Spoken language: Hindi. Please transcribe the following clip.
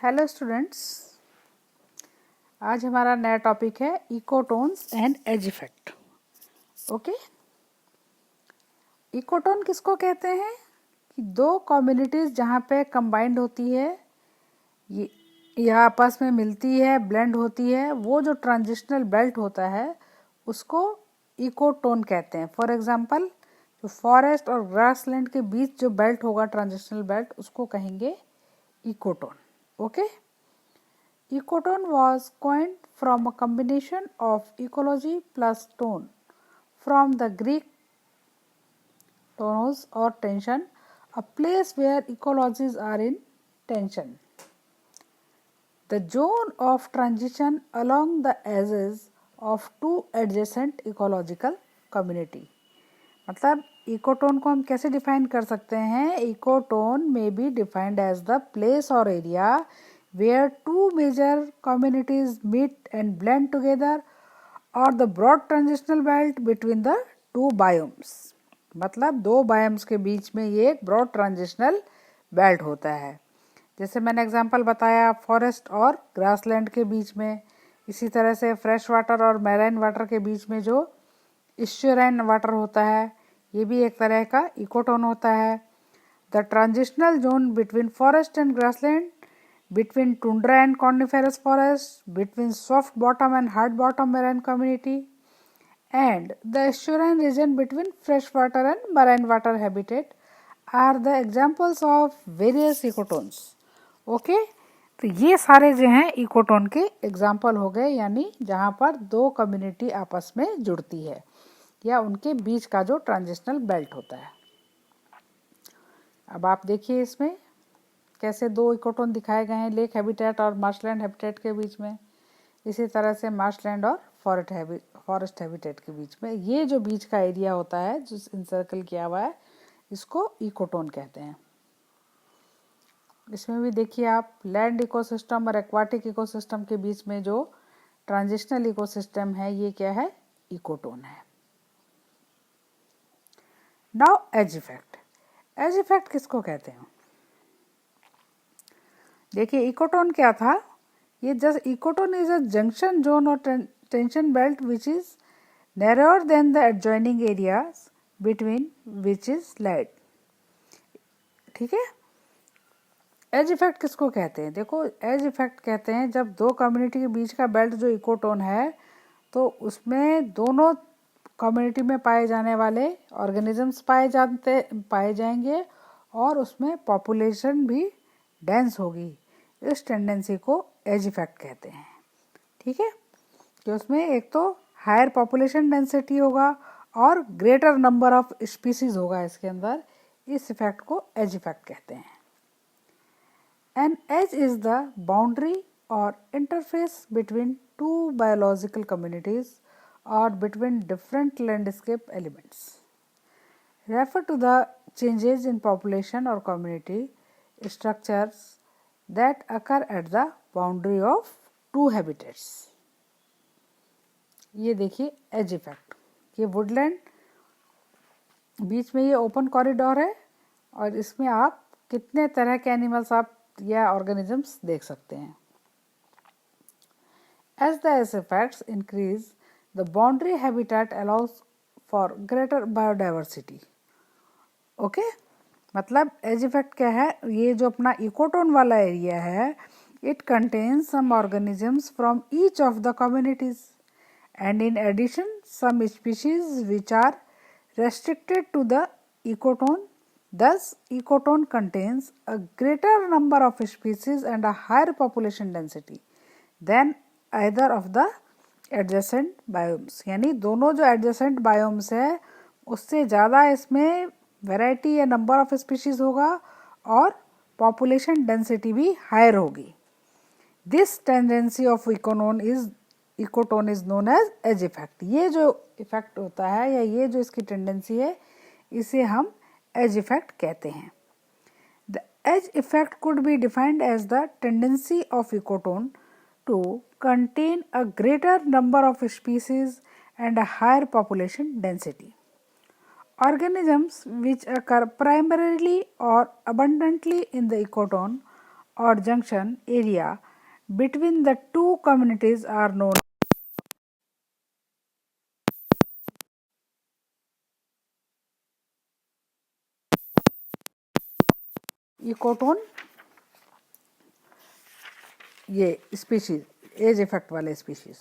हेलो स्टूडेंट्स, आज हमारा नया टॉपिक है ecotones and edge effect. Okay, ecotone किसको कहते हैं कि दो कम्युनिटीज़ जहाँ पे कंबाइंड होती है, ये यह आपस में मिलती है, ब्लेंड होती है, वो जो ट्रांजिशनल बेल्ट होता है उसको इकोटोन कहते हैं। फॉर एग्जांपल, जो फॉरेस्ट और ग्रासलैंड के बीच जो बेल्ट होगा, ट्रांजिशनल बेल्ट, उसको कहेंगे ecotone. Okay, Ecotone was coined from a combination of ecology plus tone from the Greek tonos or tension, a place where ecologies are in tension. The zone of transition along the edges of two adjacent ecological community. मतलब इकोटोन को हम कैसे डिफाइन कर सकते हैं? Ecotone may be defined as the place और area where two major communities meet and blend together or the broad transitional belt between the two biomes। मतलब दो बायोम्स के बीच में ये एक ब्रॉड ट्रांजिशनल बेल्ट होता है। जैसे मैंने एग्जांपल बताया फॉरेस्ट और ग्रासलैंड के बीच में, इसी तरह से फ्रेश वाटर और मैराइन वाटर के बीच में जो इस्चुराइन वाटर होता है, ये भी एक तरह का इकोटोन होता है। The transitional zone between forest and grassland, between tundra and coniferous forests, between soft bottom and hard bottom marine community, and the estuarine region between freshwater and marine water habitat are the examples of various ecotones। Okay, तो ये सारे जो हैं इकोटोन के एग्जाम्पल हो गए, यानी जहाँ पर दो कम्युनिटी आपस में जुड़ती है या उनके बीच का जो ट्रांजिशनल बेल्ट होता है। अब आप देखिए इसमें कैसे दो इकोटोन दिखाए गए हैं, लेक हैबिटेट और मार्शलैंड हैबिटेट के बीच में, इसी तरह से मार्शलैंड और फॉरेस्ट हैबिटेट के बीच में। ये जो बीच का एरिया होता है जो इंसर्कल किया हुआ है, इसको इकोटोन कहते हैं। इसमें भी देखिए आप, लैंड इकोसिस्टम और एक्वाटिक इकोसिस्टम के बीच में जो ट्रांजिशनल इकोसिस्टम है, ये क्या है? इकोटोन है। Now edge effect. Edge effect किसको कहते हैं? देखिए इकोटोन क्या था? ये just ecotone is a junction zone और tension belt which is narrower than the adjoining areas between which is light. ठीक है। एज इफेक्ट किसको कहते हैं? देखो, एज इफेक्ट कहते हैं जब दो कम्युनिटी के बीच का बेल्ट जो इकोटोन है, तो उसमें दोनों कम्युनिटी में पाए जाने वाले ऑर्गेनिजम्स पाए जाएंगे और उसमें पॉपुलेशन भी डेंस होगी। इस टेंडेंसी को एज इफेक्ट कहते हैं। ठीक है, कि उसमें एक तो हायर पॉपुलेशन डेंसिटी होगा और ग्रेटर नंबर ऑफ स्पीसीज होगा इसके अंदर। इस इफेक्ट को एज इफेक्ट कहते हैं। An edge is the boundary और interface between two biological communities और between different landscape elements. Refer to the changes in population और community structures that occur at the boundary of two habitats। ये देखिए एज इफेक्ट, ये वुडलैंड, बीच में ये ओपन कॉरिडोर है और इसमें आप कितने तरह के एनिमल्स आप या ऑर्गेनिजम्स देख सकते हैं। As the edge effects increase, the boundary habitat allows for greater biodiversity। Okay, मतलब एज इफेक्ट क्या है? ये जो अपना इकोटोन वाला एरिया है, it contains some organisms from each of the communities and in addition some species which are restricted to the ecotone. Thus ecotone contains a greater number of species and a higher population density than either of the adjacent biomes. यानी दोनों जो एडजेसेंट बायोम्स है उससे ज़्यादा इसमें वैरायटी या नंबर ऑफ स्पीशीज होगा और पॉपुलेशन डेंसिटी भी हायर होगी। This tendency of ecotone is known edge effect. ये जो इफेक्ट होता है या ये जो इसकी टेंडेंसी है, इसे हम एज इफेक्ट कहते हैं। The edge effect could be defined as the tendency of ecotone to contain a greater number of species and a higher population density. Organisms which occur primarily or abundantly in the ecotone or junction area between the two communities are known ecotone ये स्पीशीज एज इफेक्ट वाले स्पीशीज।